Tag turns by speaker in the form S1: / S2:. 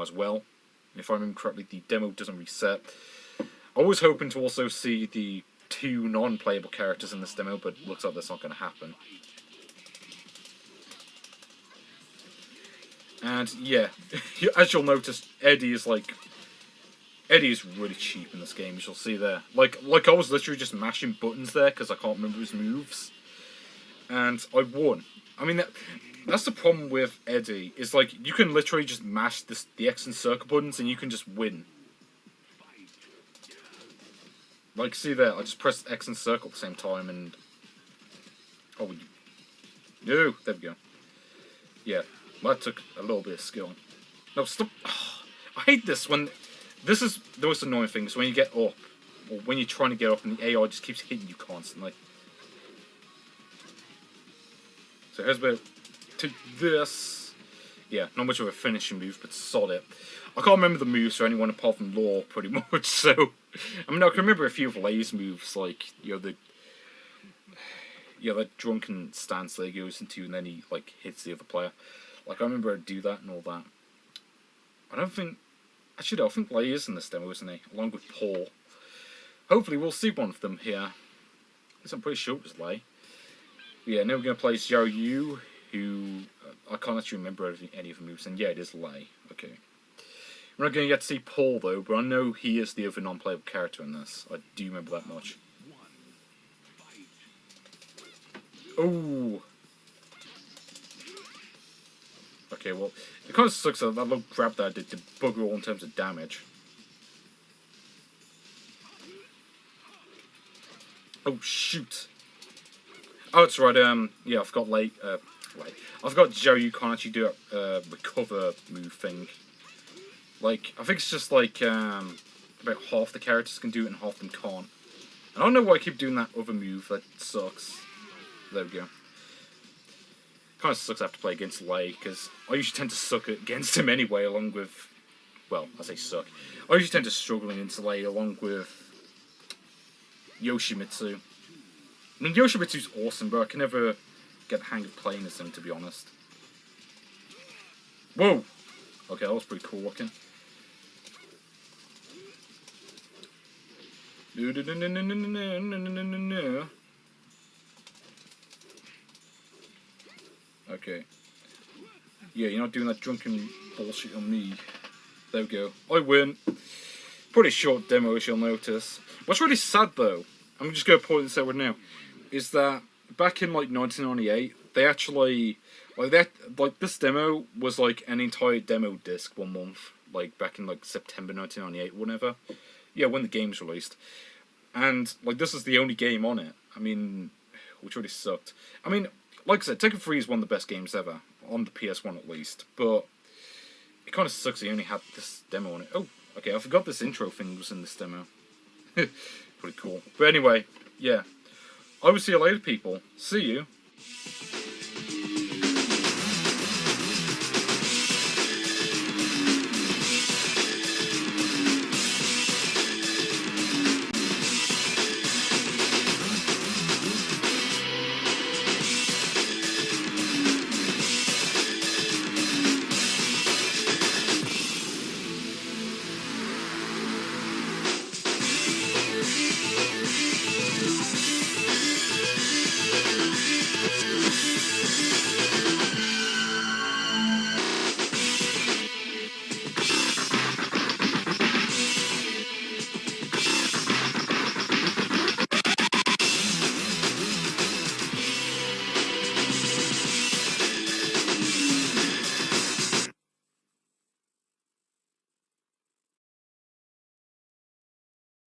S1: as well. If I remember correctly, the demo doesn't reset. I was hoping to also see the 2 non-playable characters in this demo, but looks like that's not going to happen. And yeah, as you'll notice, Eddie is really cheap in this game, as you'll see there. Like I was literally just mashing buttons there, because I can't remember his moves. And I won. I mean, that's the problem with Eddie, is like, you can literally just mash the X and circle buttons and you can just win. Like, see there, I just pressed X and circle at the same time and... Oh, no, there we go. Yeah, that took a little bit of skill. No, stop. Oh, I hate this when... This is the most annoying thing, is when you get up, or when you're trying to get up and the AI just keeps hitting you constantly. So here's a bit to this. Yeah, not much of a finishing move, but solid. I can't remember the moves for anyone apart from Law, pretty much, so... I mean, I can remember a few of Lay's moves, like, that drunken stance that he goes into and then he, like, hits the other player. Like, I remember I'd do that and all that. I think Lay is in this demo, isn't he? Along with Paul. Hopefully we'll see one of them here. At least I'm pretty sure it was Lay. Yeah, now we're going to play Xiao Yu, who... I can't actually remember any of the moves, and yeah, it is Lay. Okay. We're not going to get to see Paul, though, but I know he is the other non-playable character in this. I do remember that much. Oh! Okay, well, it kind of sucks that little grab that I did to bugger all in terms of damage. Oh, shoot! Oh, that's right, yeah, I forgot I forgot Xiao Yu can't actually do a recover move thing. Like, I think it's just like, about half the characters can do it and half them can't. And I don't know why I keep doing that other move, that sucks. There we go. Kind of sucks I have to play against Lay, because I usually tend to suck against him anyway, along with... Well, I say suck. I usually tend to struggle against Lay, along with Yoshimitsu. I mean, Yoshimitsu's awesome, but I can never get the hang of playing as him, to be honest. Whoa! Okay, that was pretty cool looking. No. Okay. Yeah, you're not doing that drunken bullshit on me. There we go. I win. Pretty short demo, as you'll notice. What's really sad, though, I'm just going to point this out right now, is that back in, like, 1998, they actually... Like, this demo was, like, an entire demo disc 1 month. Like, back in, like, September 1998, whenever. Yeah, when the game's released. And, like, this is the only game on it. I mean, which really sucked. I mean, like I said, Tekken 3 is one of the best games ever. On the PS1, at least. But it kind of sucks they only had this demo on it. Oh, okay, I forgot this intro thing was in this demo. Pretty cool. But anyway, yeah. I will see you later, people. See you.